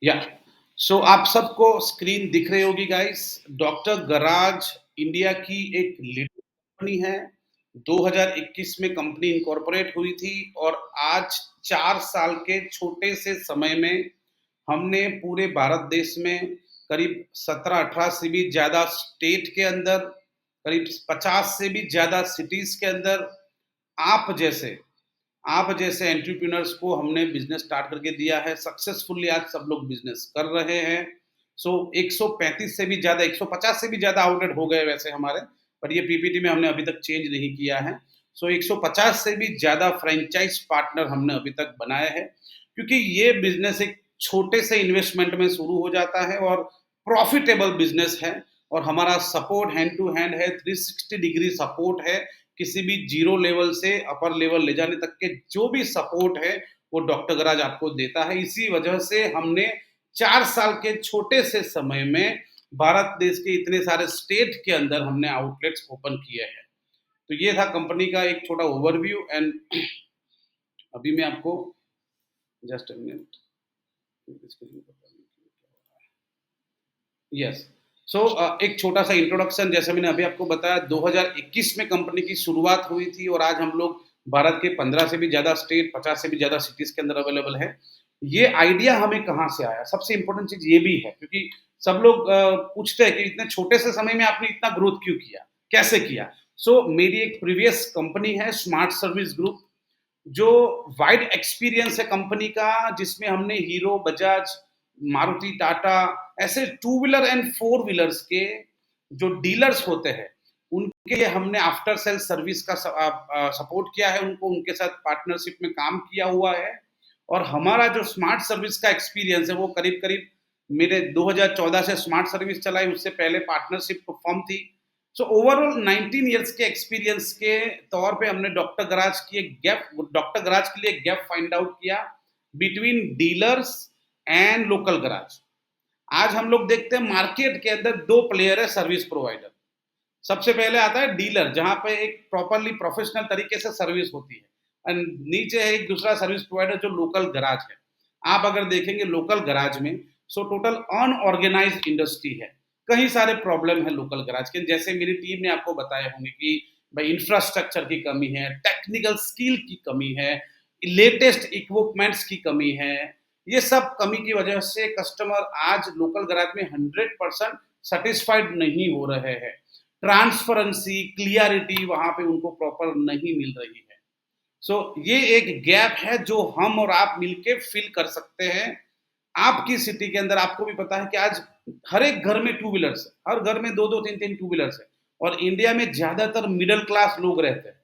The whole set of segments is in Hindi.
या आप सबको स्क्रीन दिख रही होगी गाइस। डॉक्टर गराज इंडिया की एक लीडिंग कंपनी है। 2021 में कंपनी इनकॉर्पोरेट हुई थी और आज 4 साल के छोटे से समय में हमने पूरे भारत देश में करीब 17-18 से भी ज़्यादा स्टेट के अंदर, करीब 50 से भी ज़्यादा सिटीज़ के अंदर आप जैसे आप जैसे एंटरप्रेन्योर्स को हमने बिज़नेस स्टार्ट करके दिया है। सक्सेसफुली आज सब लोग बिज़नेस कर रहे हैं। 135 से भी ज़्यादा, 150 से भी ज़्यादा आउटलेट हो गए वैसे हमारे, पर ये पीपीटी में हमने अभी तक चेंज नहीं किया है। 150 से भी ज़्यादा फ्रैंचाइज़ पार्टनर हमने अभी तक बनाए हैं, क्योंकि ये बिज़नेस एक छोटे से इन्वेस्टमेंट में शुरू हो जाता है और प्रॉफिटेबल बिज़नेस है। और हमारा सपोर्ट हैंड टू हैंड है, 360 डिग्री सपोर्ट है। किसी भी जीरो लेवल से अपर लेवल ले जाने तक के जो भी सपोर्ट है वो डॉक्टर गराज आपको देता है। इसी वजह से हमने 4 साल के छोटे से समय में भारत देश के इतने सारे स्टेट के अंदर हमने आउटलेट्स ओपन किए हैं। तो ये था कंपनी का एक छोटा ओवरव्यू। एंड अभी मैं आपको जस्ट अ मिनट, यस। एक छोटा सा इंट्रोडक्शन, जैसे मैंने अभी आपको बताया, 2021 में कंपनी की शुरुआत हुई थी और आज हम लोग भारत के 15 से भी ज़्यादा स्टेट, 50 से भी ज़्यादा सिटीज़ के अंदर अवेलेबल है। ये आइडिया हमें कहाँ से आया? सबसे इम्पोर्टेंट चीज़ ये भी है, क्योंकि सब लोग पूछते हैं कि इतने छोटे से समय में आपने इतना ग्रोथ क्यों किया? कैसे किया? मेरी एक प्रीवियस कंपनी है स्मार्ट सर्विस ग्रुप, जो वाइड एक्सपीरियंस है कंपनी का, जिसमें हमने हीरो, बजाज, मारुति, टाटा ऐसे two wheeler and four wheelers के जो डीलर्स होते हैं, उनके लिए हमने आफ्टर सेल सर्विस का सपोर्ट किया है उनको, उनके साथ पार्टनरशिप में काम किया हुआ है। और हमारा जो स्मार्ट सर्विस का एक्सपीरियंस है वो करीब-करीब, मेरे 2014 से स्मार्ट सर्विस चलाई, उससे पहले पार्टनरशिप फर्म थी। ओवरऑल 19 इयर्स के एक्सपीरियंस के तौर पे हमने डॉक्टर गराज के लिए एक गैप फाइंड आउट किया between dealers and local garage. आज हम लोग देखते हैं मार्केट के अंदर 2 प्लेयर है सर्विस प्रोवाइडर। सबसे पहले आता है डीलर, जहाँ पे एक प्रॉपर्ली प्रोफेशनल तरीके से सर्विस होती है, एंड नीचे है एक दूसरा सर्विस प्रोवाइडर जो लोकल गराज है। आप अगर देखेंगे लोकल गराज में, टोटल अनऑर्गेनाइज्ड इंडस्ट्री है। कई सारे प्रॉब्लम है लोकल गराज के, जैसे मेरी टीम ने आपको बताए होंगे कि भाई इंफ्रास्ट्रक्चर की कमी है, टेक्निकल स्किल की कमी है, लेटेस्ट इक्विपमेंट्स की कमी है। ये सब कमी की वजह से कस्टमर आज लोकल गराज में 100% सेटिस्फाइड नहीं हो रहे हैं। ट्रांसपेरेंसी, क्लियरिटी वहाँ पे उनको प्रॉपर नहीं मिल रही है। ये एक गैप है जो हम और आप मिलके फिल कर सकते हैं। आपकी सिटी के अंदर आपको भी पता है कि आज हर एक घर में टू व्हीलर्स है, हर घर में 2-2 3-3 टू व्हीलर्स है। और इंडिया में ज़्यादातर मिडल क्लास लोग रहते हैं,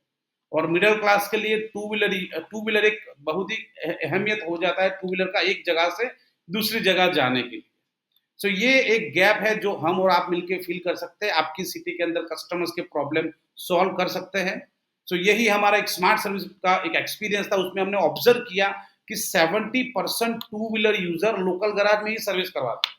और मिडल क्लास के लिए टू व्हीलर एक बहुत ही अहमियत हो जाता है, टू व्हीलर का एक जगह से दूसरी जगह जाने के लिए। ये एक गैप है जो हम और आप मिलके फिल कर सकते हैं, आपकी सिटी के अंदर कस्टमर्स के प्रॉब्लम सॉल्व कर सकते हैं। यही हमारा एक स्मार्ट सर्विस का एक एक्सपीरियंस था। उसमें हमने ऑब्जर्व किया कि 70% two wheeler user local garage में ही सर्विस करवाते हैं।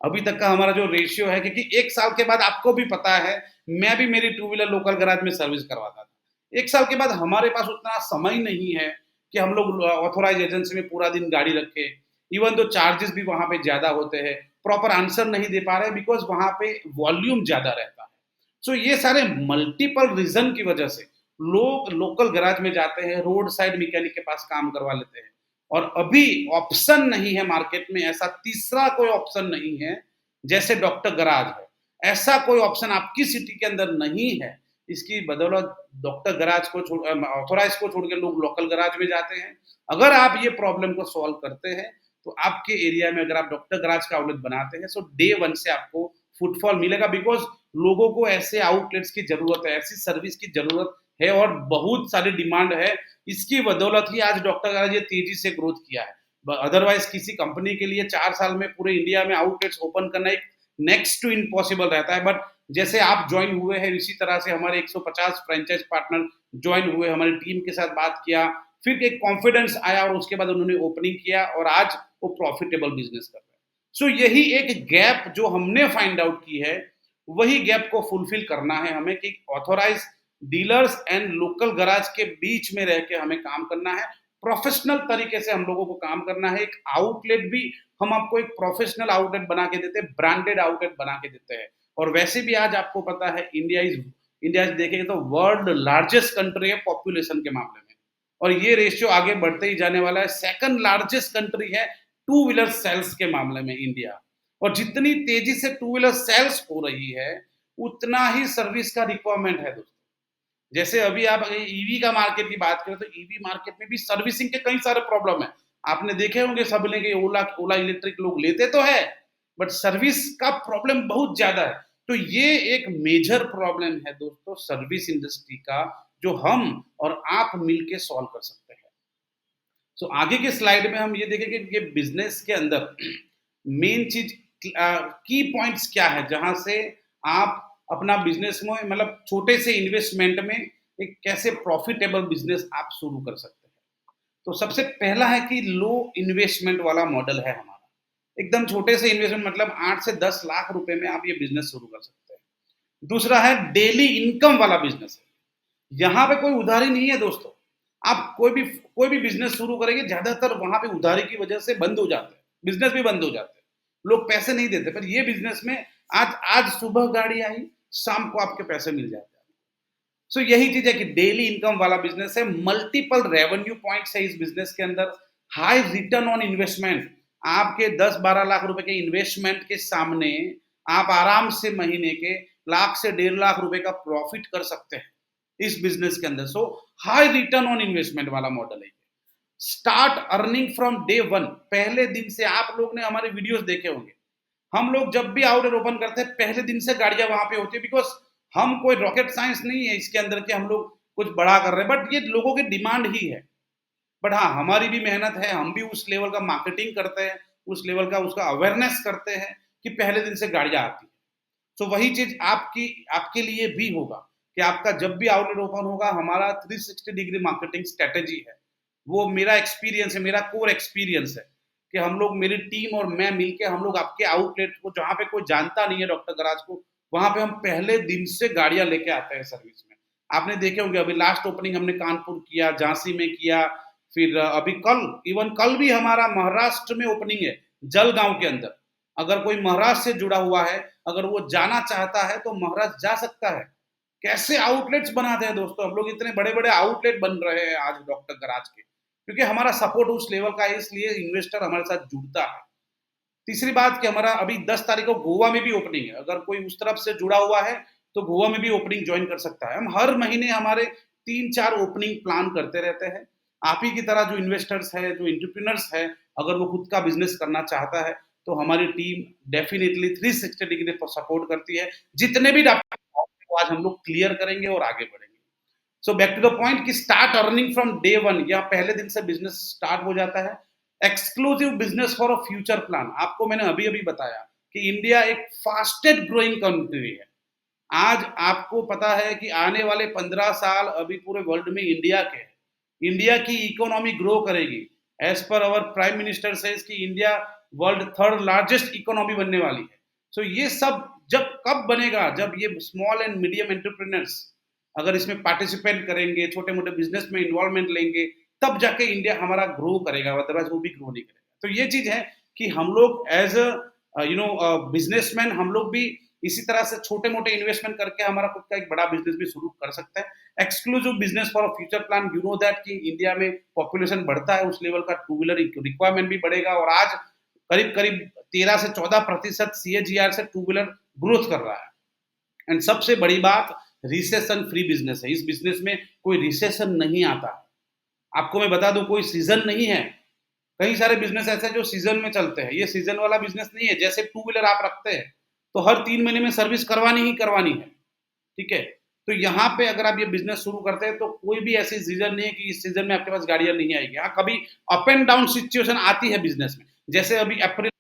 अभी तक का हमारा जो रेशियो है, क्योंकि 1 साल के बाद आपको भी पता है, मैं भी मेरी टू व्हीलर लोकल गैराज में सर्विस करवाता था। 1 साल के बाद हमारे पास उतना समय नहीं है कि हम लोग ऑथराइज़ एजेंसी में पूरा दिन गाड़ी रखें। इवन दो चार्जेस भी वहाँ पे ज़्यादा होते हैं, प्रॉपर आंसर नहीं दे पा रहे बिकॉज़ वहाँ पे वॉल्यूम ज़्यादा रहता है। ये सारे मल्टीपल रीज़न की वजह से लोग लोकल गैराज में जाते हैं, रोड साइड मैकेनिक के पास काम करवा लेते हैं। और अभी ऑप्शन नहीं है मार्केट में, ऐसा तीसरा कोई ऑप्शन नहीं है जैसे डॉक्टर गराज है। ऐसा कोई ऑप्शन आपकी सिटी के अंदर नहीं है। इसकी बदौलत डॉक्टर गराज को ऑथोराइज को छोड़ के लोग लोकल गराज में जाते हैं। अगर आप ये प्रॉब्लम को सॉल्व करते हैं, तो आपके एरिया में अगर आप डॉक्टर गराज का आउटलेट बनाते हैं, डे वन से आपको फुटफॉल मिलेगा, बिकॉज लोगों को ऐसे आउटलेट्स की जरूरत है, ऐसी सर्विस की जरूरत है और बहुत सारी डिमांड है। इसकी बदौलत ही आज डॉक्टर गराज ये तेजी से ग्रोथ किया है। अदरवाइज किसी कंपनी के लिए 4 साल में पूरे इंडिया में आउटलेट्स ओपन करना एक नेक्स्ट टू इम्पॉसिबल रहता है। बट जैसे आप ज्वाइन हुए हैं, इसी तरह से हमारे 150 फ्रेंचाइज पार्टनर ज्वाइन हुए, हमारी टीम के साथ बात किया, फिर एक कॉन्फिडेंस आया और उसके बाद उन्होंने ओपनिंग किया और आज वो प्रॉफिटेबल बिजनेस कर रहे हैं। यही एक गैप जो हमने फाइंड आउट की है, वही गैप को फुलफिल करना है हमें कि authorise dealers and local garage के बीच में रह के हमें काम करना है, प्रोफेशनल तरीके से हम लोगों को काम करना है। एक आउटलेट भी हम आपको एक प्रोफेशनल आउटलेट बना के देते हैं, ब्रांडेड आउटलेट बना के देते हैं। और वैसे भी आज आपको पता है इंडिया देखेंगे तो वर्ल्ड लार्जेस्ट कंट्री है पॉपुलेशन के मामले में, और ये रेशियो आगे बढ़ते ही जाने वाला है। सेकंड लार्जेस्ट कंट्री है टू व्हीलर सेल्स के मामले में इंडिया, और जितनी तेजी से टू व्हीलर सेल्स हो रही है उतना ही सर्विस का रिक्वायरमेंट है दोस्तों। जैसे अभी आप ईवी का मार्केट की बात करें तो ईवी मार्केट में भी सर्विसिंग के कई सारे प्रॉब्लम है। आपने देखे होंगे सब लेंगे, ओला ओला इलेक्ट्रिक लोग लेते तो है, बट सर्विस का प्रॉब्लम बहुत ज्यादा है। तो ये एक मेजर प्रॉब्लम है दोस्तों सर्विस इंडस्ट्री का, जो हम और आप मिलके सॉल्व कर सकते हैं। सो आगे के स्लाइड में हम ये देखेंगे कि ये बिजनेस के अंदर मेन चीज की पॉइंट्स क्या है, जहां से आप अपना बिजनेस में मतलब छोटे से इन्वेस्टमेंट में एक कैसे प्रॉफिटेबल बिजनेस आप शुरू कर सकते हैं। तो सबसे पहला है कि लो इन्वेस्टमेंट वाला मॉडल है हमारा। एकदम छोटे से इन्वेस्टमेंट मतलब 8 से 10 लाख रुपए में आप ये बिजनेस शुरू कर सकते हैं। दूसरा है डेली इनकम वाला बिजनेस है। यहाँ पे कोई उधारी नहीं है दोस्तों। आप कोई भी बिजनेस शुरू करेंगे, ज्यादातर वहां पे उधारी की वजह से बंद हो जाते हैं, बिजनेस भी बंद हो जाते हैं, लोग पैसे नहीं देते। पर ये बिजनेस में आज आज सुबह गाड़ी आई, शाम को आपके पैसे मिल जाते हैं। सो यही चीज है कि डेली इनकम वाला बिजनेस है, मल्टीपल रेवेन्यू पॉइंट्स है इस बिजनेस के अंदर, हाई रिटर्न ऑन इन्वेस्टमेंट। आपके 10-12 लाख रुपए के इन्वेस्टमेंट के सामने आप आराम से महीने के लाख से 1.5 लाख रुपए का प्रॉफिट कर सकते हैं इस बिजनेस के अंदर। सो हाई रिटर्न ऑन इन्वेस्टमेंट वाला मॉडल है। Start earning from day one, पहले दिन से। आप लोग ने हमारे वीडियोस देखे होंगे, हम लोग जब भी आउटलेट ओपन करते हैं पहले दिन से गाड़ियां वहां पे होती है, बिकॉज हम कोई रॉकेट साइंस नहीं है इसके अंदर के हम लोग कुछ बड़ा कर रहे हैं, बट ये लोगों की डिमांड ही है। बट हाँ, हमारी भी मेहनत है, हम भी उस लेवल का मार्केटिंग करते हैं, उस लेवल का उसका अवेयरनेस करते हैं कि पहले दिन से गाड़ियां आती है। तो वही चीज आपकी आपके लिए भी होगा कि आपका जब भी आउटलेट ओपन होगा, हमारा 360 डिग्री मार्केटिंग स्ट्रेटेजी है। वो मेरा एक्सपीरियंस है, मेरा कोर एक्सपीरियंस है कि हम लोग, मेरी टीम और मैं मिलके हम लोग आपके आउटलेट को, जहाँ पे कोई जानता नहीं है डॉक्टर गराज को, वहां पे हम पहले दिन से गाड़ियां लेके आते हैं सर्विस में। आपने देखे होंगे अभी लास्ट ओपनिंग हमने कानपुर किया, झांसी में किया, फिर अभी कल भी हमारा महाराष्ट्र में ओपनिंग है, जलगांव के अंदर। अगर कोई महाराष्ट्र से जुड़ा हुआ है, अगर वो जाना चाहता है तो महाराष्ट्र जा सकता है। कैसे आउटलेट्स बनाते हैं दोस्तों हम लोग, इतने बड़े बड़े आउटलेट बन रहे हैं आज डॉक्टर गराज के, क्योंकि हमारा सपोर्ट उस लेवल का है, इसलिए इन्वेस्टर हमारे साथ जुड़ता है। तीसरी बात कि हमारा अभी 10 तारीख को गोवा में भी ओपनिंग है, अगर कोई उस तरफ से जुड़ा हुआ है तो गोवा में भी ओपनिंग ज्वाइन कर सकता है। हम हर महीने हमारे 3-4 ओपनिंग प्लान करते रहते हैं। आप ही की तरह जो इन्वेस्टर्स है, जो एंटरप्रेन्योर्स है, अगर वो खुद का बिजनेस करना चाहता है तो हमारी टीम डेफिनेटली 360 डिग्री सपोर्ट करती है। जितने भी आज हम लोग क्लियर करेंगे और आगे बढ़ेंगे। So back to the point कि start earning from day one, या पहले दिन से बिजनेस स्टार्ट हो जाता है। Exclusive business for a future plan, आपको मैंने अभी अभी बताया कि इंडिया एक फास्टेस्ट ग्रोइंग कंट्री है। आज आपको पता है कि आने वाले 15 साल अभी पूरे वर्ल्ड में इंडिया के हैं। इंडिया की इकोनॉमी ग्रो करेगी। As per our prime minister says कि India world third largest economy बनने वाली है। सो ये सब जब कब बनेगा, जब ये स्मॉल एंड मीडियम एंटरप्रेन्योर्स अगर इसमें पार्टिसिपेट करेंगे, छोटे मोटे बिजनेस में इन्वॉल्वमेंट लेंगे, तब जाके इंडिया हमारा ग्रो करेगा, अदरवाइज वो भी ग्रो नहीं करेगा। तो ये चीज है कि हम लोग एज बिजनेसमैन हम लोग भी इसी तरह से छोटे मोटे इन्वेस्टमेंट करके हमारा खुद का एक बड़ा बिजनेस भी शुरू कर सकते हैं। Exclusive business for future plan, you know that कि इंडिया में पॉपुलेशन बढ़ता है, उस लेवल का टू व्हीलर रिक्वायरमेंट भी बढ़ेगा, और आज करीब करीब 13 से 14% CAGR से टू व्हीलर ग्रोथ कर रहा है। एंड सबसे बड़ी बात, रिसेशन फ्री बिजनेस है। इस बिजनेस में कोई रिसेशन नहीं आता। आपको मैं बता दूं, कोई सीजन नहीं है। कई सारे बिजनेस ऐसे जो सीजन में चलते हैं, ये सीजन वाला बिजनेस नहीं है। जैसे टू व्हीलर आप रखते हैं तो हर 3 महीने में सर्विस करवानी ही करवानी है, ठीक है। तो यहाँ पे अगर आप ये बिजनेस शुरू करते हैं तो कोई भी ऐसी सीजन नहीं है कि इस सीजन में आपके पास गाड़ियां नहीं आएगी। हाँ, कभी अप एंड डाउन सिचुएशन आती है बिजनेस में, जैसे अभी अप्रैल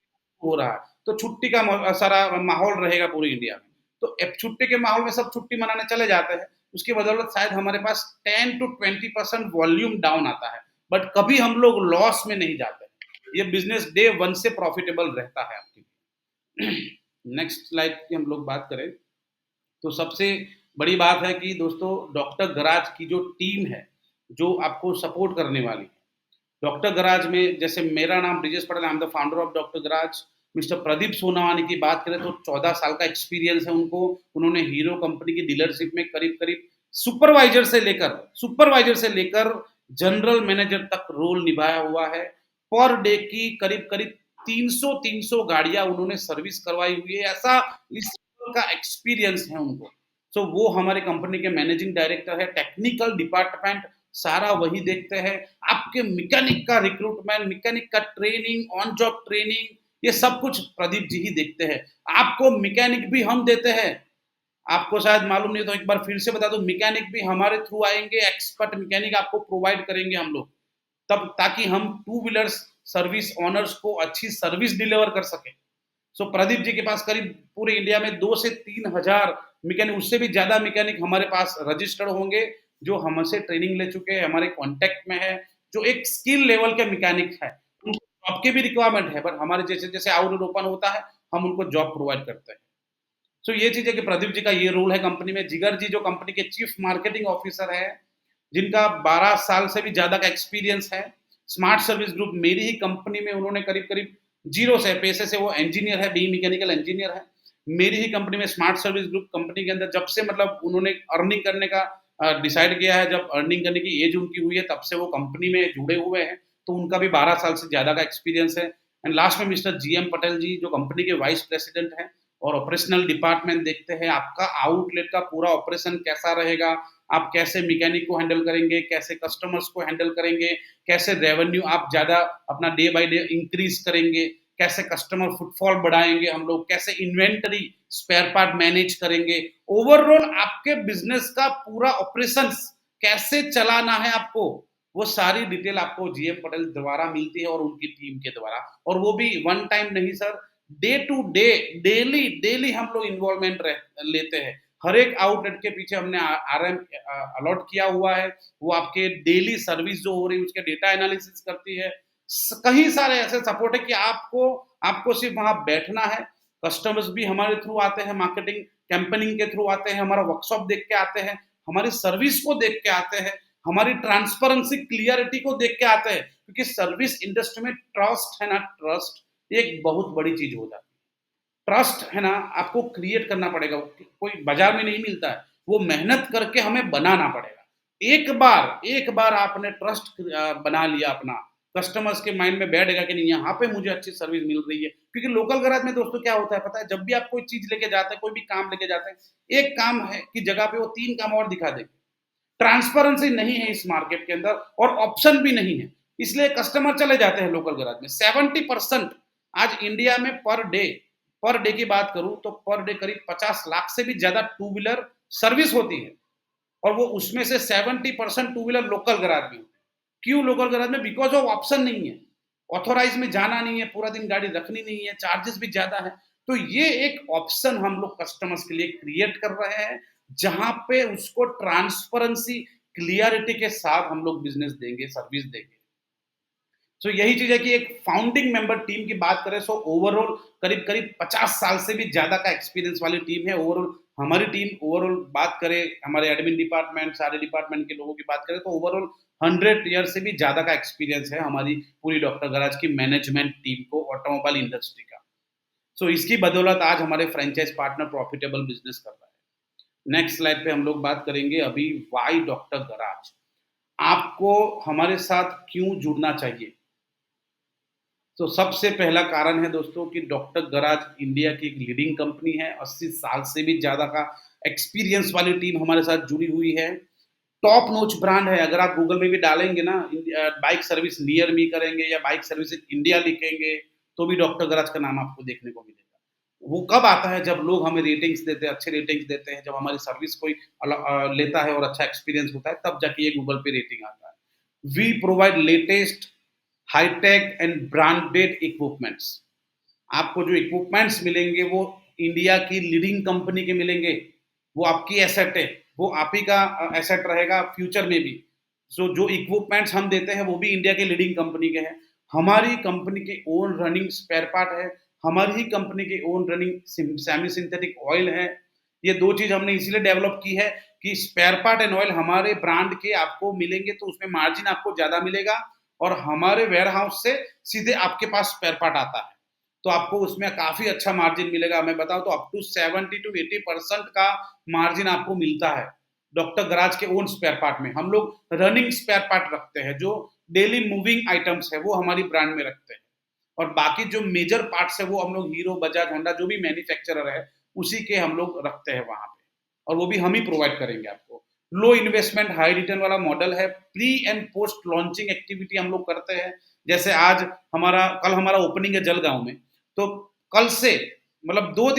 हो रहा है तो छुट्टी का सारा माहौल रहेगा पूरी इंडिया में, तो छुट्टी के माहौल में सब छुट्टी मनाने चले जाते हैं। उसकी बदौलत शायद हमारे पास 10 to 20% वॉल्यूम डाउन आता है, बट कभी हम लोग लॉस में नहीं जाते। ये बिजनेस डे वन से प्रॉफिटेबल रहता है आपके लिए। नेक्स्ट स्लाइड की हम लोग बात करें तो सबसे बड़ी बात है कि दोस्तों डॉक्टर गराज की जो टीम है, जो आपको सपोर्ट करने वाली है, डॉक्टर गराज में जैसे मेरा नाम Brijesh Patel, I am the founder of doctor garage. Mister Pradeep Sonawane की बात करें तो 14 साल का एक्सपीरियंस है उनको। उन्होंने हीरो कंपनी की डीलरशिप में करीब-करीब सुपरवाइज़र से लेकर जनरल मैनेजर तक रोल निभाया हुआ है। पर डे की करीब-करीब 300 गाड़ियाँ उन्होंने सर्विस करवाई हुई है। ऐसा इस लेवल का एक्सपीरियंस है उनको। सो वो हमारे कंपनी के मैनेजिंग डायरेक्टर है। टेक्निकल डिपार्टमेंट सारा वही देखते हैं। आपके मैकेनिक का रिक्रूटमेंट, मैकेनिक का ट्रेनिंग, ऑन जॉब ट्रेनिंग, ये सब कुछ प्रदीप जी ही देखते हैं। आपको मैकेनिक भी हम देते हैं। आपको शायद मालूम नहीं, तो एक बार फिर से बता दूं, मैकेनिक भी हमारे थ्रू आएंगे। एक्सपर्ट मैकेनिक आपको प्रोवाइड करेंगे हम लोग, तब ताकि हम टू व्हीलर्स सर्विस ऑनर्स को अच्छी सर्विस डिलीवर कर सके। सो प्रदीप जी के पास करीब पूरे इंडिया में 2 से 3,000 मैकेनिक, उससे भी ज़्यादा मैकेनिक हमारे पास रजिस्टर्ड होंगे, जो हमसे ट्रेनिंग ले चुके हैं, हमारे कॉन्टैक्ट में है, जो एक स्किल लेवल के मैकेनिक है। उनको जॉब की भी रिक्वायरमेंट है, बट हमारे जैसे-जैसे आउटलेट ओपन होता है, हम उनको जॉब प्रोवाइड करते हैं। सो ये चीज़ है कि प्रदीप जी का ये रोल है कंपनी में। जिगर जी जो कंपनी के चीफ मार्केटिंग ऑफिसर है, जिनका 12 साल से भी ज़्यादा का एक्सपीरियंस है। स्मार्ट सर्विस ग्रुप मेरी ही कंपनी में उन्होंने करीब-करीब ज़ीरो से, पेशे से वो इंजीनियर है, बीई मैकेनिकल इंजीनियर है। मेरी ही कंपनी में स्मार्ट सर्विस ग्रुप कंपनी के अंदर जब से मतलब उन्होंने अर्निंग करने का डिसाइड किया है, जब अर्निंग करने की एज उनकी हुई है, तब से वो कंपनी में जुड़े हुए हैं। तो उनका भी 12 साल से ज़्यादा का एक्सपीरियंस है। एंड लास्ट में मिस्टर जीएम पटेल जी जो कंपनी के वाइस प्रेसिडेंट हैं और ऑपरेशनल डिपार्टमेंट देखते हैं, आपका आउटलेट का पूरा ऑपरेशन कैसा रहेगा, आप कैसे मैकेनिक को हैंडल करेंगे, कैसे कस्टमर्स को हैंडल करेंगे, कैसे रेवेन्यू आप ज़्यादा अपना डे बाय डे इंक्रीज़ करेंगे, कैसे कस्टमर फुटफॉल बढ़ाएँगे हम लोग, कैसे इन्वेंटरी, स्पेयर पार्ट मैनेज करेंगे। ओवरऑल आपके बिज़नेस का पूरा ऑपरेशंस कैसे चलाना है आपको, वो सारी डिटेल आपको जीएम पटेल द्वारा मिलती है और उनकी टीम के द्वारा। और वो भी वन टाइम नहीं sir, day to day, daily हम लोग इन्वॉल्वमेंट लेते हैं। हर एक आउटलेट के पीछे हमने आरएम अलॉट किया हुआ है। वो आपके डेली सर्विस जो हो रही है उसके डेटा एनालिसिस करती है। कई सारे ऐसे सपोर्ट है कि आपको आपको सिर्फ वहां बैठना है। कस्टमर्स भी हमारे थ्रू आते हैं, मार्केटिंग कैंपेनिंग के थ्रू आते हैं, हमारा वर्कशॉप देख के आते हैं, हमारी सर्विस को देख के आते हैं, हमारी ट्रांसपेरेंसी क्लियरिटी को देख के आते हैं। क्योंकि सर्विस इंडस्ट्री में ट्रस्ट है ना, ट्रस्ट एक बहुत बड़ी चीज हो जाती है। ट्रस्ट है ना, आपको क्रिएट करना पड़ेगा। कोई बाजार में नहीं मिलता है, वो मेहनत करके हमें बनाना पड़ेगा। एक बार आपने ट्रस्ट बना लिया अपना, कस्टमर्स के माइंड में बैठेगा कि नहीं यहाँ पे मुझे अच्छी सर्विस मिल रही है। क्योंकि लोकल गैराज में दोस्तों क्या होता है पता है, जब भी आप कोई चीज लेके जाते हैं, कोई भी काम लेके जाते हैं, एक काम है की जगह पे वो 3 काम और दिखा देंगे। ट्रांसपेरेंसी नहीं है इस मार्केट के अंदर और ऑप्शन भी नहीं है, इसलिए कस्टमर चले जाते हैं लोकल गैराज में। 70% आज इंडिया में पर डे की बात करूं तो पर डे करीब 50 लाख से भी ज्यादा टू व्हीलर सर्विस होती है, और वो उसमें से 70% टू व्हीलर लोकल गैराज में होती है। क्यों लोकल गैराज में? बिकॉज ऑफ ऑप्शन नहीं है, ऑथोराइज में जाना नहीं है, पूरा दिन गाड़ी रखनी नहीं है, चार्जेस भी ज्यादा है। तो ये एक ऑप्शन हम लोग कस्टमर्स के लिए क्रिएट कर रहे हैं, जहां पे उसको ट्रांसपेरेंसी क्लियरिटी के साथ हम लोग बिजनेस देंगे, सर्विस देंगे। सो यही चीज है कि एक फाउंडिंग मेंबर टीम की बात करें, सो ओवरऑल करीब करीब 50 साल से भी ज्यादा का एक्सपीरियंस वाली टीम है। ओवरऑल हमारी टीम, ओवरऑल बात करें हमारे एडमिन डिपार्टमेंट, सारे डिपार्टमेंट के लोगों की बात करें, तो ओवरऑल 100 ईयर से भी ज्यादा का एक्सपीरियंस है हमारी पूरी डॉक्टर गराज की मैनेजमेंट टीम को ऑटोमोबाइल इंडस्ट्री का। सो इसकी बदौलत आज हमारे फ्रेंचाइज पार्टनर प्रॉफिटेबल बिजनेस कर रहा है। नेक्स्ट स्लाइड पे हम लोग बात करेंगे अभी वाई डॉक्टर गराज। आपको हमारे साथ क्यों जुड़ना चाहिए? तो सबसे पहला कारण है दोस्तों कि डॉक्टर गराज इंडिया की एक लीडिंग कंपनी है। 80 साल से भी ज़्यादा का एक्सपीरियंस वाली टीम हमारे साथ जुड़ी हुई है। टॉप नॉच ब्रांड है। अगर आप गूगल में भी डालेंगे ना, बाइक सर्विस नियर मी करेंगे या बाइक सर्विस इंडिया लिखेंगे, तो भी डॉक्टर गराज का नाम आपको देखने को मिलेगा। वो कब आता है? जब लोग हमें रेटिंग्स देते हैं, अच्छे रेटिंग्स देते हैं, जब हमारी सर्विस कोई लेता है और अच्छा एक्सपीरियंस होता है, तब जाके ये गूगल पे रेटिंग आता है। We provide latest hitech and branded equipments. आपको जो इक्विपमेंट्स मिलेंगे वो इंडिया की लीडिंग कंपनी के मिलेंगे। वो आपकी एसेट है, वो आप ही का एसेट रहेगा फ्यूचर में भी। सो जो इक्विपमेंट्स हम देते हैं वो भी इंडिया के लीडिंग कंपनी के हैं। हमारी कंपनी के ओन रनिंग स्पेयर पार्ट है, हमारी ही कंपनी के own running semi synthetic oil है। ये दो चीज हमने इसीलिए डेवलप की है कि स्पेयर पार्ट एंड ऑयल हमारे ब्रांड के आपको मिलेंगे, तो उसमें मार्जिन आपको ज्यादा मिलेगा और हमारे वेयर हाउस से सीधे आपके पास स्पेयर पार्ट आता है। तो आपको उसमें काफ़ी अच्छा मार्जिन मिलेगा। मैं बताऊँ तो अप टू 70 टू 80% का मार्जिन आपको मिलता है, डॉक्टर गराज के ओन स्पेयर पार्ट में। हम लोग रनिंग स्पेयर पार्ट रखते हैं, जो डेली मूविंग आइटम्स है, वो हमारी ब्रांड में रखते हैं। और बाकी जो मेजर पार्ट्स है, वो हम लोग हीरो, बजाज, होंडा जो भी मैन्युफैक्चरर है, उसी के हम लोग रखते हैं वहाँ पे। और वो भी हम ही प्रोवाइड करेंगे आपको। लो इन्वेस्टमेंट हाई रिटर्न वाला मॉडल है। Pre and post launching activity हम लोग करते हैं। जैसे आज कल हमारा ओपनिंग है जलगांव में, तो कल से मतलब 2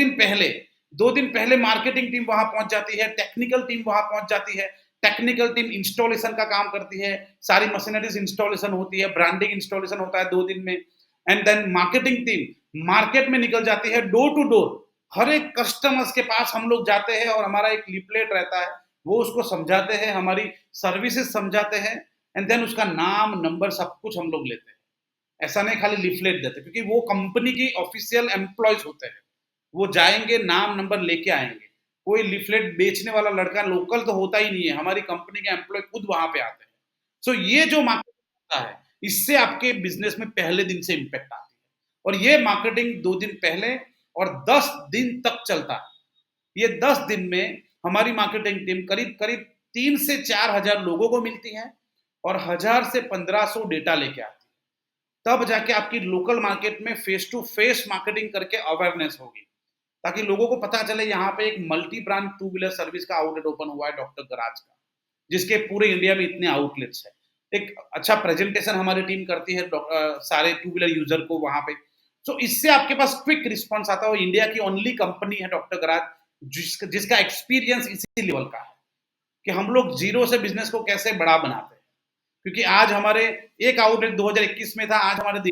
दिन पहले मार्केटिंग टीम वहां पहुंच जाती है, टेक्निकल टीम वहां पहुंच जाती है। टेक्निकल टीम इंस्टॉलेशन का काम करती है, सारी मशीनरीज इंस्टॉलेशन होती है, ब्रांडिंग इंस्टॉलेशन होता है 2 दिन में। And then marketing team market में निकल जाती है, डोर टू डोर हर एक कस्टमर्स के पास हम लोग जाते हैं, और हमारा एक लीफलेट रहता है, वो उसको समझाते हैं, हमारी सर्विसेज समझाते हैं। एंड देन उसका नाम, नंबर, सब कुछ हम लोग लेते हैं। ऐसा नहीं खाली लीफलेट देते, क्योंकि वो कंपनी की ऑफिशियल एम्प्लॉयज होते हैं। वो जाएंगे, नाम नंबर लेके आएंगे। कोई लीफलेट बेचने वाला लड़का लोकल तो होता ही नहीं है, हमारी कंपनी के एम्प्लॉय खुद वहां पे आते हैं। सो ये जो मार्केटिंग होता है, इससे आपके बिजनेस में पहले दिन से इम्पैक्ट आती है। और ये मार्केटिंग 2 दिन पहले और 10 दिन तक चलता है। ये 10 दिन में हमारी मार्केटिंग टीम करीब करीब 3 से 4 हजार लोगों को मिलती है, और 1000 से 1500 डेटा लेके आती है। तब जाके आपकी लोकल मार्केट में फेस टू फेस मार्केटिंग करके अवेयरनेस होगी, ताकि लोगों को पता चले यहाँ पे एक multi brand to wheeler service का आउटलेट ओपन हुआ है डॉक्टर गराज का, जिसके पूरे इंडिया में इतने आउटलेट्स है। एक अच्छा प्रेजेंटेशन हमारी टीम करती है सारे टू व्हीलर यूजर को वहां पे। सो इससे आपके पास क्विक रिस्पॉन्स आता है, और इंडिया की ओनली कंपनी है डॉक्टर गराज जिसका एक्सपीरियंस इसी लेवल का है, कि हम लोग जीरो से बिजनेस को कैसे बड़ा बनाते हैं। क्योंकि आज हमारे एक आउटलेट 2021 में था, आज हमारे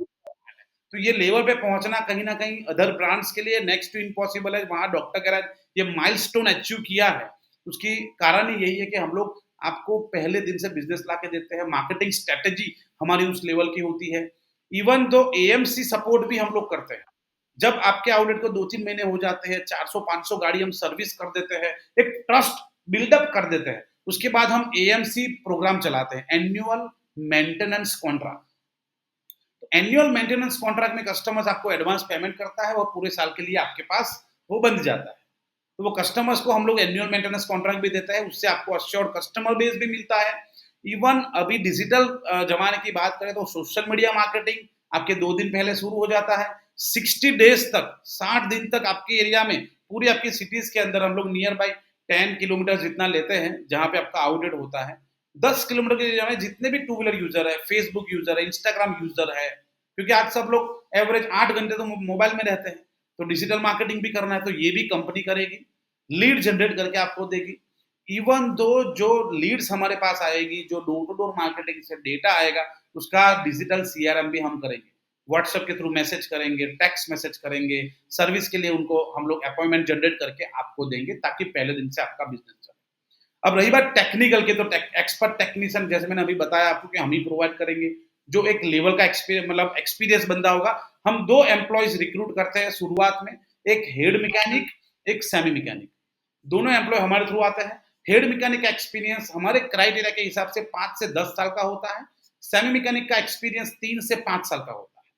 तो ये लेवल पे पहुंचना कहीं ना कहीं अदर ब्रांड्स के लिए नेक्स्ट टू इम्पॉसिबल है। वहां डॉक्टर गैराज ये माइलस्टोन अचीव किया है, उसकी कारण ही यही है कि हम लोग आपको पहले दिन से बिजनेस ला के देते हैं। मार्केटिंग स्ट्रेटेजी हमारी उस लेवल की होती है। इवन दो एएमसी सपोर्ट भी हम लोग करते हैं। जब आपके आउटलेट को 2-3 महीने हो जाते हैं, 400-500 गाड़ी हम सर्विस कर देते हैं, एक ट्रस्ट बिल्डअप कर देते हैं, उसके बाद हम एएमसी प्रोग्राम चलाते हैं, annual maintenance contract. Annual maintenance contract में कस्टमर्स आपको एडवांस पेमेंट करता है, और पूरे साल के लिए आपके पास वो बंध जाता है। तो वो कस्टमर्स को हम लोग एनुअल मेंटेनेंस कॉन्ट्रैक्ट भी देते हैं, उससे आपको अश्योर्ड कस्टमर बेस भी मिलता है। इवन अभी डिजिटल जमाने की बात करें तो सोशल मीडिया मार्केटिंग आपके 2 दिन पहले शुरू हो जाता है। 60 डेज तक, 60 दिन तक आपके एरिया में, पूरी आपकी सिटीज के अंदर हम लोग नियर बाई 10 किलोमीटर जितना लेते हैं, जहां पे आपका आउटलेट होता है। 10 किलोमीटर के एरिया में जितने भी टू व्हीलर यूजर है, फेसबुक यूजर है, इंस्टाग्राम यूजर है, क्योंकि आज सब लोग एवरेज 8 घंटे तो मोबाइल में रहते हैं, तो डिजिटल मार्केटिंग भी करना है, तो ये भी कंपनी करेगी, लीड जनरेट करके आपको देगी। इवन दो जो लीड्स हमारे पास आएगी, जो डोर टू डोर मार्केटिंग से डेटा आएगा, उसका डिजिटल सीआरएम भी हम करेंगे। व्हाट्सएप के थ्रू मैसेज करेंगे, टेक्स्ट मैसेज करेंगे, सर्विस के लिए उनको हम लोग अपॉइंटमेंट जनरेट करके आपको देंगे, ताकि पहले दिन से आपका बिजनेस चले। अब रही बात टेक्निकल की, तो एक्सपर्ट टेक्नीशियन जैसे मैंने अभी बताया आपको कि हम ही प्रोवाइड करेंगे, जो एक लेवल का एक्सपीरियंस बंदा होगा। हम 2 एम्प्लॉयज रिक्रूट करते हैं शुरुआत में, एक हेड मैकेनिक, एक सेमी मैकेनिक। दोनों एम्प्लॉय हमारे थ्रू आते हैं। हेड मैकेनिक का एक्सपीरियंस हमारे क्राइटेरिया के हिसाब से 5 से 10 साल का होता है। सेमी मैकेनिक का एक्सपीरियंस 3 से 5 साल का होता है।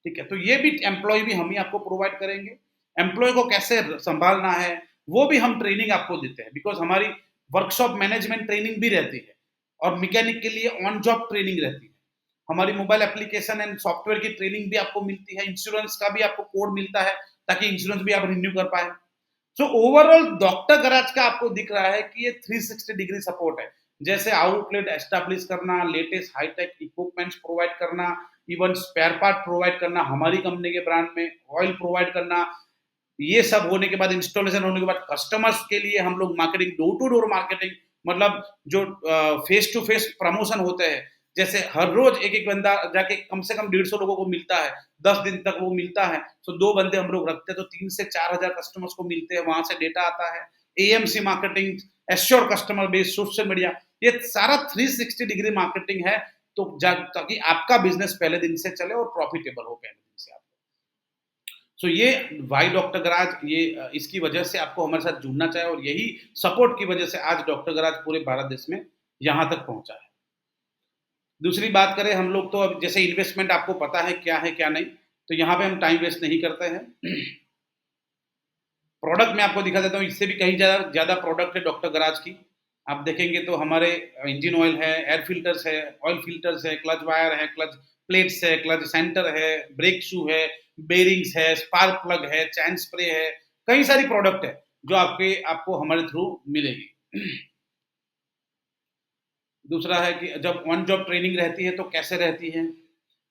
ठीक है, तो ये भी एम्प्लॉय भी हम ही आपको प्रोवाइड करेंगे। एम्प्लॉय को कैसे संभालना है, वो भी हम ट्रेनिंग आपको देते हैं, बिकॉज हमारी वर्कशॉप मैनेजमेंट ट्रेनिंग भी रहती है, और मैकेनिक के लिए ऑन जॉब ट्रेनिंग रहती है। हमारी मोबाइल एप्लीकेशन एंड सॉफ्टवेयर की ट्रेनिंग भी आपको मिलती है। इंश्योरेंस का भी आपको कोड मिलता है, ताकि इंश्योरेंस भी आप रिन्यू कर पाए। सो ओवरऑल डॉक्टर गराज का आपको दिख रहा है कि ये 360 डिग्री सपोर्ट है। जैसे आउटलेट एस्टैब्लिश करना, लेटेस्ट हाईटेक इक्विपमेंट्स प्रोवाइड करना, इवन स्पेयर पार्ट प्रोवाइड करना हमारी कंपनी के ब्रांड में, ऑयल प्रोवाइड करना, ये सब होने के बाद, इंस्टॉलेशन होने के बाद, कस्टमर्स के लिए हम लोग marketing, door to door marketing, मतलब जो फेस टू फेस प्रमोशन होते हैं, जैसे हर रोज एक एक बंदा जाके कम से कम 150 लोगों को मिलता है, 10 दिन तक वो मिलता है। तो 2 बंदे हम लोग रखते हैं, तो 3 से 4 हजार कस्टमर्स को मिलते हैं, वहां से डेटा आता है। AMC marketing, assure customer base, social media, ये सारा 360 डिग्री मार्केटिंग है। तो ताकि आपका बिजनेस पहले दिन से चले और प्रॉफिटेबल हो पहले दिन से। सो ये वाई डॉक्टर गराज, ये इसकी वजह से आपको हमारे साथ जुड़ना चाहे, और यही सपोर्ट की वजह से आज डॉक्टर गराज पूरे भारत देश में यहाँ तक पहुंचा है। दूसरी बात करें हम लोग तो अब जैसे इन्वेस्टमेंट आपको पता है क्या नहीं, तो यहाँ पे हम टाइम वेस्ट नहीं करते हैं। प्रोडक्ट मैं आपको दिखा देता हूँ, इससे भी कहीं ज़्यादा ज़्यादा प्रोडक्ट है डॉक्टर गराज की। आप देखेंगे तो हमारे इंजन ऑयल है, एयर फ़िल्टर्स है, ऑयल फ़िल्टर्स है, क्लच वायर है, क्लच प्लेट्स है, क्लच सेंटर है, ब्रेक शू है, बेरिंग्स है, स्पार्क प्लग है, चैन स्प्रे है, कई सारी प्रोडक्ट है, जो आपको हमारे थ्रू मिलेगी। दूसरा है कि जब ऑन जॉब ट्रेनिंग रहती है तो कैसे रहती है,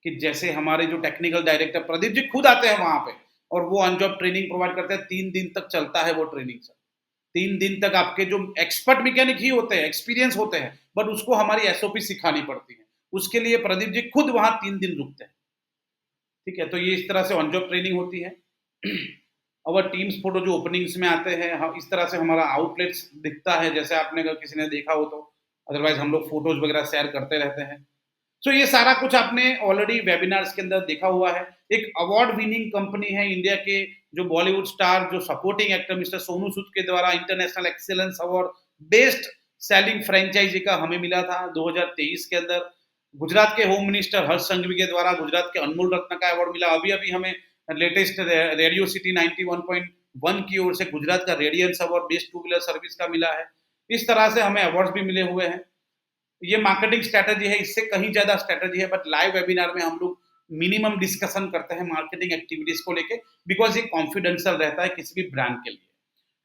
कि जैसे हमारे जो टेक्निकल डायरेक्टर प्रदीप जी खुद आते हैं वहाँ पे और वो ऑन जॉब ट्रेनिंग प्रोवाइड करते हैं, 3 दिन तक चलता है वो ट्रेनिंग सर। 3 दिन तक आपके जो एक्सपर्ट मैकेनिक ही होते हैं, एक्सपीरियंस होते हैं, बट उसको हमारी एसओपी सिखानी पड़ती है। उसके लिए प्रदीप जी खुद वहाँ 3 दिन रुकते हैं, ठीक है? तो ये इस तरह से ऑन जॉब ट्रेनिंग होती है। और टीम्स फ़ोटो जो ओपनिंग्स में आते हैं, ह इस तरह से हमारा आउटलेट्स दिखता है, जैसे आपने अगर किसी ने देखा हो तो, अदरवाइज़ हम लोग फ़ोटोज़ वगैरह शेयर करते रहते हैं। सो ये सारा कुछ आपने ऑलरेडी वेबिनार्स के अंदर देखा हुआ है। एक अवार्ड विनिंग कंपनी है इंडिया के जो बॉलीवुड स्टार जो supporting actor mister Sonu Sood के द्वारा international excellence award best selling franchise का हमें मिला था 2023 के अंदर। गुजरात के होम मिनिस्टर हर्ष संघवी के द्वारा गुजरात के अनमोल रत्न का अवार्ड मिला। अभी-अभी हमें लेटेस्ट रेडियो सिटी 91.1 की ओर से गुजरात का radiance award best two wheeler service का मिला है। इस तरह से हमें अवार्ड्स भी मिले हुए हैं। ये मार्केटिंग स्ट्रैटेजी है, इससे कहीं ज़्यादा स्ट्रैटेजी है, बट लाइव वेबिनार में हम लोग मिनिमम डिस्कशन करते हैं मार्केटिंग एक्टिविटीज़ को लेके, बिकॉज़ ये कॉन्फिडेंशियल रहता है किसी भी ब्रांड के लिए।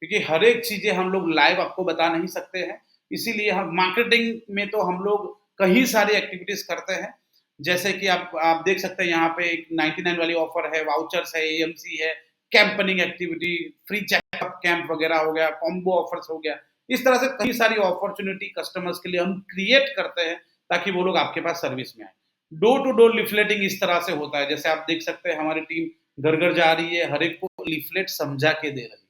क्योंकि हर एक चीज़ें हम लोग लाइव आपको बता नहीं सकते हैं, इसीलिए हम मार्केटिंग में तो हम लोग कई सारी एक्टिविटीज़ करते हैं। जैसे कि आप देख सकते हैं यहाँ पे एक 99 वाली ऑफर है, वाउचर्स है, एएमसी है, campaigning activity, free checkup camp वगैरह हो गया, कॉम्बो ऑफर्स हो गया। इस तरह से कई सारी अपॉर्चुनिटी कस्टमर्स के लिए हम क्रिएट करते हैं ताकि वो लोग आपके पास सर्विस में आए। डोर टू डोर लिफलेटिंग इस तरह से होता है, जैसे आप देख सकते हैं हमारी टीम घर घर जा रही है, हर एक को लिफलेट समझा के दे रही है।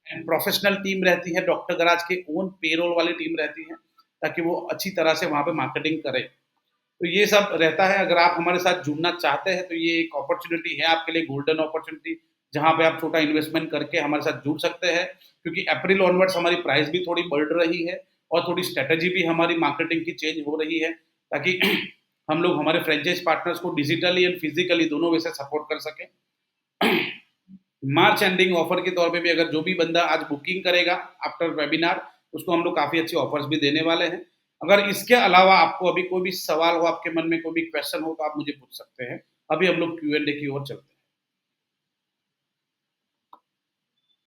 एंड प्रोफेशनल टीम रहती है, डॉक्टर गराज के ओन पेरोल वाली टीम रहती है, ताकि वो अच्छी तरह से वहाँ पे मार्केटिंग करे। तो ये सब रहता है। अगर आप हमारे साथ जुड़ना चाहते हैं तो ये एक अपॉर्चुनिटी है आपके लिए, गोल्डन अपॉर्चुनिटी, जहाँ पे आप छोटा इन्वेस्टमेंट करके हमारे साथ जुड़ सकते हैं, क्योंकि अप्रैल ऑनवर्ड्स हमारी प्राइस भी थोड़ी बढ़ रही है और थोड़ी स्ट्रेटेजी भी हमारी मार्केटिंग की चेंज हो रही है, ताकि हम लोग हमारे फ्रेंचाइज पार्टनर्स को डिजिटली एंड फिजिकली दोनों वे से सपोर्ट कर सकें। मार्च एंडिंग ऑफर के तौर पे भी अगर जो भी बंदा आज बुकिंग करेगा आफ्टर वेबिनार, उसको हम लोग काफ़ी अच्छी ऑफर्स भी देने वाले हैं। अगर इसके अलावा आपको अभी कोई भी सवाल हो, आपके मन में कोई भी क्वेश्चन हो, तो आप मुझे पूछ सकते हैं। अभी हम लोग क्यू एंड ए की ओर चलते हैं।